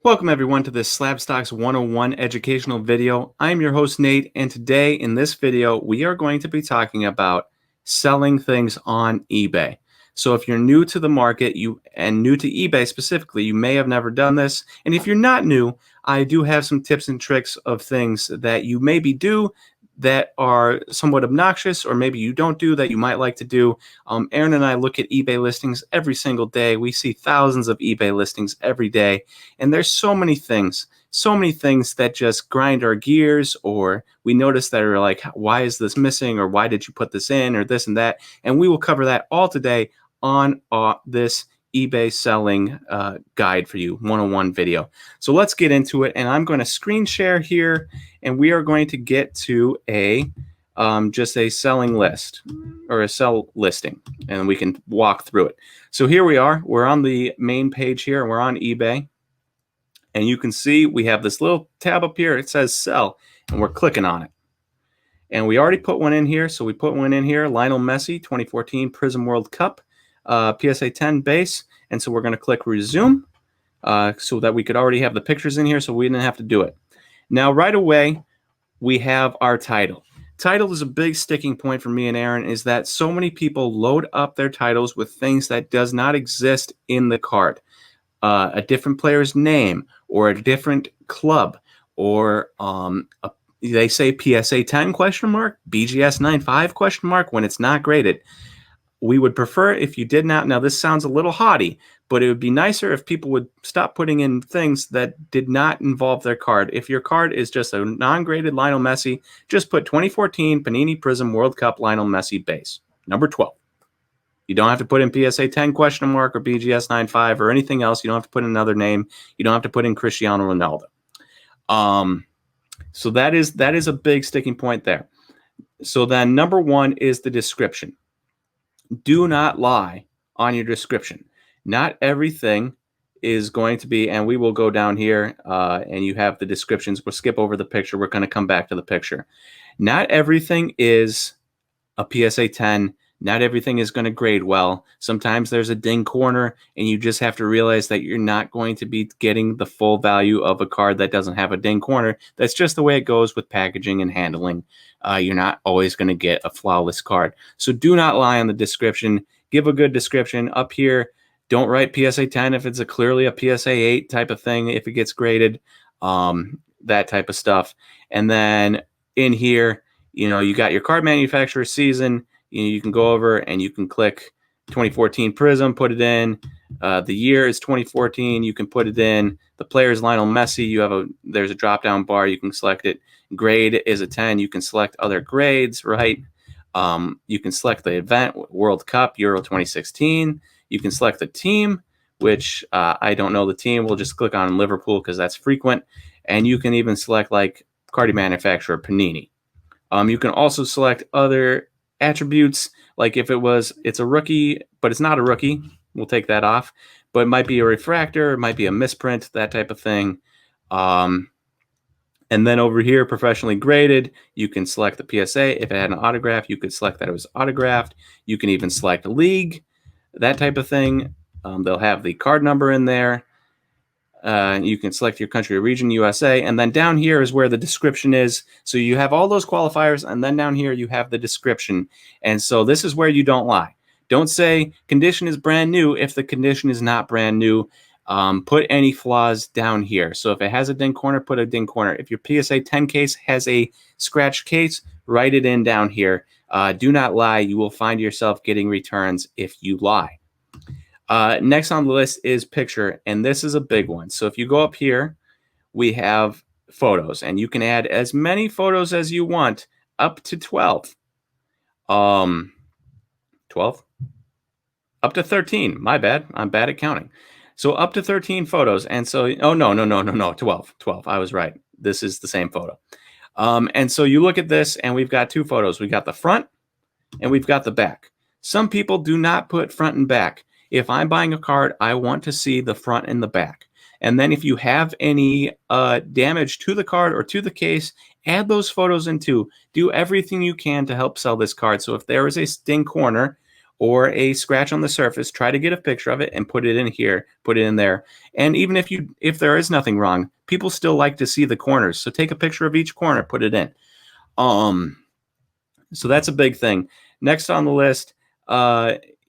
Welcome everyone to this SlabStox 101 educational video. I'm your host Nate, and today in this video we are going to be talking about selling things on eBay. So if you're new to the market and new to eBay specifically, you may have never done this. And if you're not new, I do have some tips and tricks of things that you maybe do that are somewhat obnoxious, or maybe you don't do that you might like to do. Aaron and I look at eBay listings every single day. We see thousands of eBay listings every day, and there's so many things that just grind our gears, or we notice that are like, why is this missing, or why did you put this in, or this and that. And we will cover that all today on this eBay selling guide for you 101 video. So let's get into it, and I'm going to screen share here, and we are going to get to a just a selling list or a sell listing, and we can walk through it. So here we are. We're on the main page here, and we're on eBay, and you can see we have this little tab up here. It says sell, and we're clicking on it. And we already put one in here, so we put one in here, Lionel Messi 2014 Prism World Cup. PSA 10 base, and so we're going to click resume so that we could already have the pictures in here, so we didn't have to do it. Now right away we have our title. Title is a big sticking point for me and Aaron, is that so many people load up their titles with things that does not exist in the card. A different player's name, or a different club, or they say PSA 10 question mark, BGS 95 question mark when it's not graded. We would prefer if you did not. Now, this sounds a little haughty, but it would be nicer if people would stop putting in things that did not involve their card. If your card is just a non-graded Lionel Messi, just put 2014 Panini Prism World Cup Lionel Messi base, number 12. You don't have to put in PSA 10 question mark or BGS 95 or anything else. You don't have to put in another name. You don't have to put in Cristiano Ronaldo. So that is a big sticking point there. So then number one is the description. Do not lie on your description. Not everything is going to be, and we will go down here and you have the descriptions. We'll skip over the picture. We're going to come back to the picture. Not everything is a PSA 10. Not everything is going to grade well. Sometimes there's a ding corner, and you just have to realize that you're not going to be getting the full value of a card that doesn't have a ding corner. That's just the way it goes with packaging and handling. You're not always going to get a flawless card. So do not lie on the description. Give a good description. Up here, don't write PSA 10 if it's clearly a PSA 8 type of thing, if it gets graded, that type of stuff. And then in here, you got your card manufacturer season. You can go over and you can click 2014 Prism, put it in. The year is 2014. You can put it in. The player is Lionel Messi. There's a drop down bar. You can select it. Grade is a 10. You can select other grades, right? You can select the event, World Cup, Euro 2016. You can select the team, which I don't know the team. We'll just click on Liverpool because that's frequent. And you can even select like card manufacturer Panini. You can also select other attributes, like if it's a rookie, but it's not a rookie, we'll take that off. But it might be a refractor, it might be a misprint, that type of thing. And then over here, professionally graded, you can select the PSA. If it had an autograph, you could select that it was autographed. You can even select a league, that type of thing. They'll have the card number in there. You can select your country or region, USA, and then down here is where the description is. So you have all those qualifiers, and then down here you have the description. And so this is where you don't lie. Don't say condition is brand new if the condition is not brand new. Put any flaws down here. So if it has a ding corner, put a ding corner. If your PSA 10 case has a scratched case, write it in down here. Do not lie. You will find yourself getting returns if you lie. Next on the list is picture, and this is a big one. So if you go up here, we have photos, and you can add as many photos as you want, up to 12. 12? Up to 13. My bad. I'm bad at counting. So up to 13 photos. And so, oh, no, 12. I was right. This is the same photo. And so you look at this, and we've got two photos. We've got the front, and we've got the back. Some people do not put front and back. If I'm buying a card, I want to see the front and the back. And then if you have any damage to the card or to the case, add those photos in too. Do everything you can to help sell this card. So if there is a ding corner or a scratch on the surface, try to get a picture of it and put it in here, put it in there. And even if there is nothing wrong, people still like to see the corners. So take a picture of each corner, put it in. So that's a big thing. Next on the list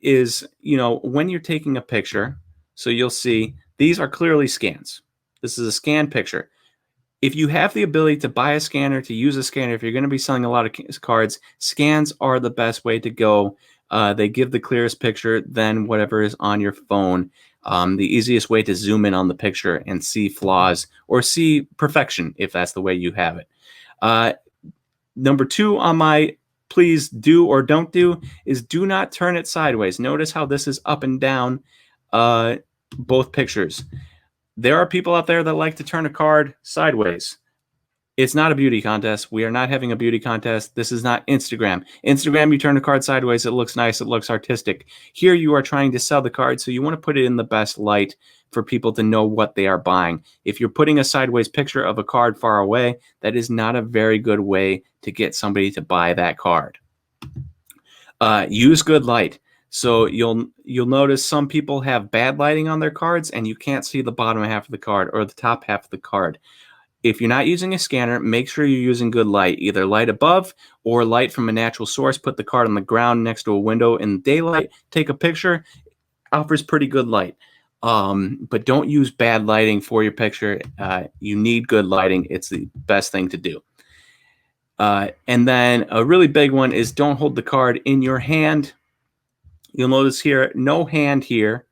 is, when you're taking a picture, so you'll see these are clearly scans. This is a scan picture. If you have the ability to buy a scanner, to use a scanner, if you're going to be selling a lot of cards, scans are the best way to go. They give the clearest picture than whatever is on your phone. The easiest way to zoom in on the picture and see flaws or see perfection, if that's the way you have it. Number 2 on my please do or don't do is do not turn it sideways. Notice how this is up and down, both pictures. There are people out there that like to turn a card sideways. It's not a beauty contest. We are not having a beauty contest. This is not Instagram. Instagram, you turn a card sideways, it looks nice, it looks artistic. Here you are trying to sell the card, so you want to put it in the best light for people to know what they are buying. If you're putting a sideways picture of a card far away, that is not a very good way to get somebody to buy that card. Use good light. So you'll notice some people have bad lighting on their cards and you can't see the bottom half of the card or the top half of the card. If you're not using a scanner, make sure you're using good light, either light above or light from a natural source. Put the card on the ground next to a window in daylight, take a picture. Offers pretty good light. But don't use bad lighting for your picture. You need good lighting. It's the best thing to do. And then a really big one is don't hold the card in your hand. You'll notice here, no hand here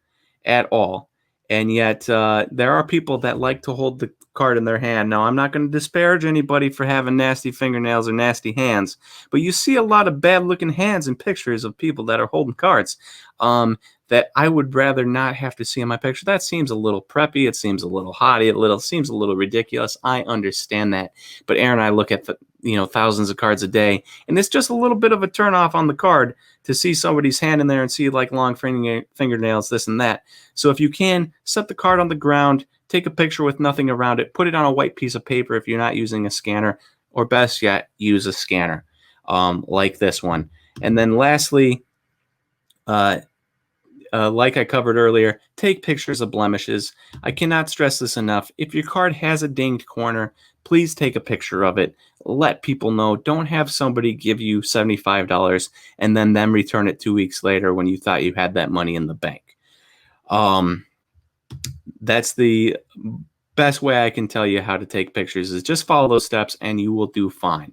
at all. And yet there are people that like to hold the card in their hand. Now, I'm not going to disparage anybody for having nasty fingernails or nasty hands, but you see a lot of bad-looking hands in pictures of people that are holding cards that I would rather not have to see in my picture. That seems a little preppy. It seems a little haughty. It seems a little ridiculous. I understand that. But Aaron and I look at thousands of cards a day, and it's just a little bit of a turnoff on the card to see somebody's hand in there and see like long fingernails, this and that. So if you can, set the card on the ground, take a picture with nothing around it, put it on a white piece of paper if you're not using a scanner, or best yet, use a scanner like this one. And then lastly, like I covered earlier, take pictures of blemishes. I cannot stress this enough. If your card has a dinged corner, please take a picture of it. Let people know. Don't have somebody give you $75 and then them return it 2 weeks later when you thought you had that money in the bank. That's the best way I can tell you how to take pictures, is just follow those steps and you will do fine.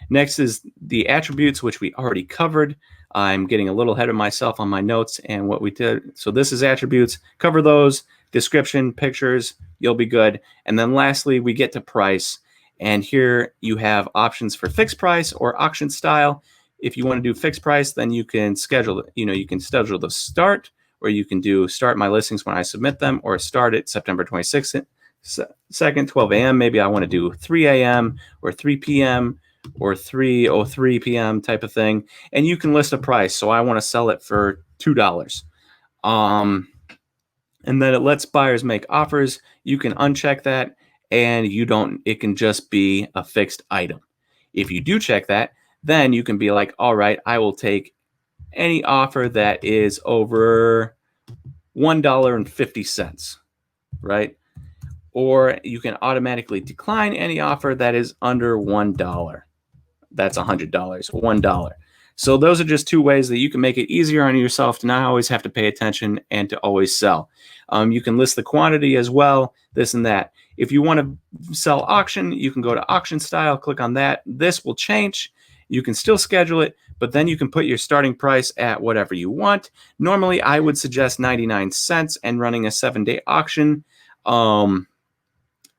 Next is the attributes, which we already covered. I'm getting a little ahead of myself on my notes and what we did. So this is attributes. Cover those. Description, pictures, you'll be good. And then lastly, we get to price. And here you have options for fixed price or auction style. If you want to do fixed price, then you can schedule it. You can schedule the start, or you can do start my listings when I submit them, or start it September 26th, 12 a.m. Maybe I want to do 3 a.m. or 3 p.m. or 3:03 p.m. type of thing. And you can list a price. So I want to sell it for $2. And then it lets buyers make offers. You can uncheck that, and it can just be a fixed item. If you do check that, then you can be like, all right, I will take any offer that is over $1.50, right? Or you can automatically decline any offer that is under $1. That's $100, $1. So those are just two ways that you can make it easier on yourself to not always have to pay attention and to always sell. You can list the quantity as well, this and that. If you want to sell auction, you can go to auction style, click on that. This will change. You can still schedule it, but then you can put your starting price at whatever you want. Normally, I would suggest 99 cents and running a 7-day auction.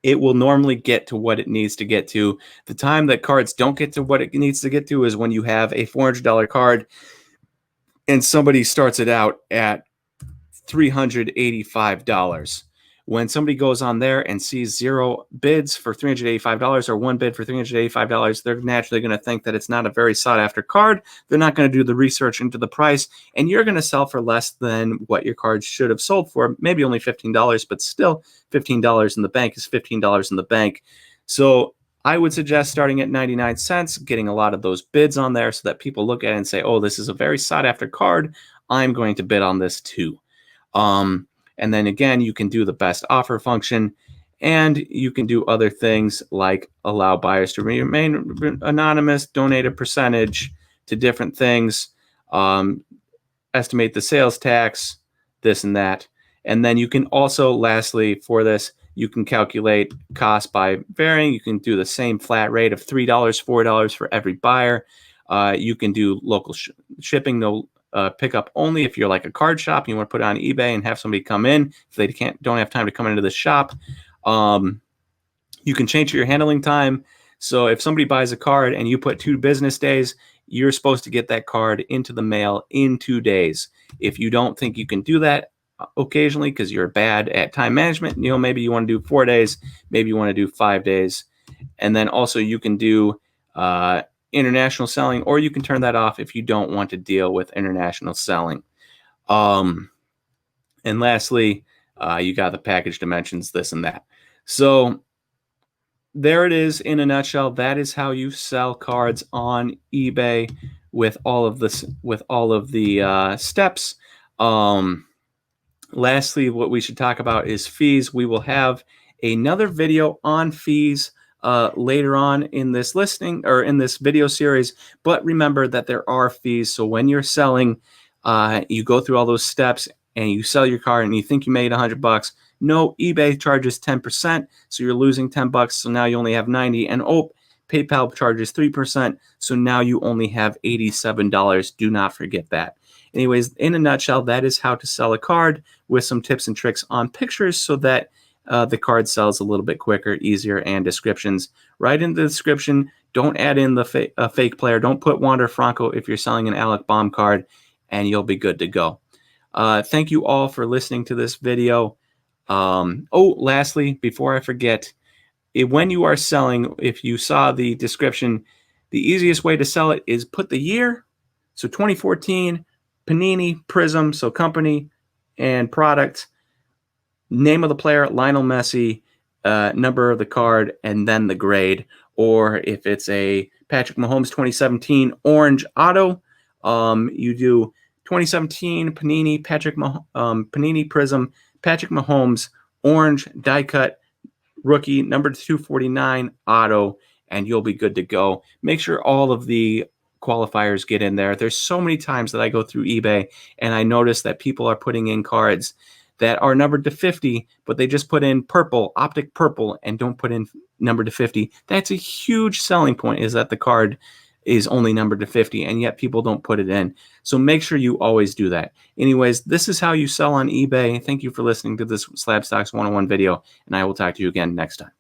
It will normally get to what it needs to get to. The time that cards don't get to what it needs to get to is when you have a $400 card and somebody starts it out at $385. When somebody goes on there and sees 0 bids for $385 or 1 bid for $385, they're naturally going to think that it's not a very sought after card. They're not going to do the research into the price, and you're going to sell for less than what your card should have sold for, maybe only $15, but still $15 in the bank is $15 in the bank. So I would suggest starting at 99 cents, getting a lot of those bids on there so that people look at it and say, oh, this is a very sought after card. I'm going to bid on this too. And then again, you can do the best offer function, and you can do other things like allow buyers to remain anonymous, donate a percentage to different things, estimate the sales tax, this and that. And then you can also, lastly, for this, you can calculate cost by varying. You can do the same flat rate of $3, $4 for every buyer. You can do local shipping, no pickup only. If you're like a card shop and you want to put it on eBay and have somebody come in, if they don't have time to come into the shop, you can change your handling time. So if somebody buys a card and you put 2 business days, you're supposed to get that card into the mail in 2 days. If you don't think you can do that occasionally because you're bad at time management, maybe you want to do 4 days, maybe you want to do 5 days. And then also you can do international selling, or you can turn that off if you don't want to deal with international selling. And lastly, you got the package dimensions, this and that. So there it is in a nutshell. That is how you sell cards on eBay with all of this, with all of the steps. Lastly, what we should talk about is fees. We will have another video on fees later on in this listing or in this video series. But remember that there are fees. So when you're selling, you go through all those steps and you sell your card and you think you made $100. No, eBay charges 10%, so you're losing $10. So now you only have 90. And PayPal charges 3%, so now you only have $87. Do not forget that. Anyways, in a nutshell, that is how to sell a card with some tips and tricks on pictures so that the card sells a little bit quicker, easier, and descriptions. Right in the description, don't add in the fake player. Don't put Wander Franco if you're selling an Alec Baum card, and you'll be good to go. Thank you all for listening to this video. Lastly, before I forget, when you are selling, if you saw the description, the easiest way to sell it is put the year. So 2014, Panini, Prism, so company and product, name of the player, Lionel Messi, number of the card, and then the grade. Or if it's a Patrick Mahomes 2017 orange auto, you do 2017 Panini, Panini Prism, Patrick Mahomes, orange, die cut, rookie, number 249, auto, and you'll be good to go. Make sure all of the qualifiers get in there. There's so many times that I go through eBay and I notice that people are putting in cards that are numbered to 50, but they just put in purple, optic purple, and don't put in numbered to 50. That's a huge selling point, is that the card is only numbered to 50, and yet people don't put it in. So make sure you always do that. Anyways, this is how you sell on eBay. Thank you for listening to this SlabStox 101 video, and I will talk to you again next time.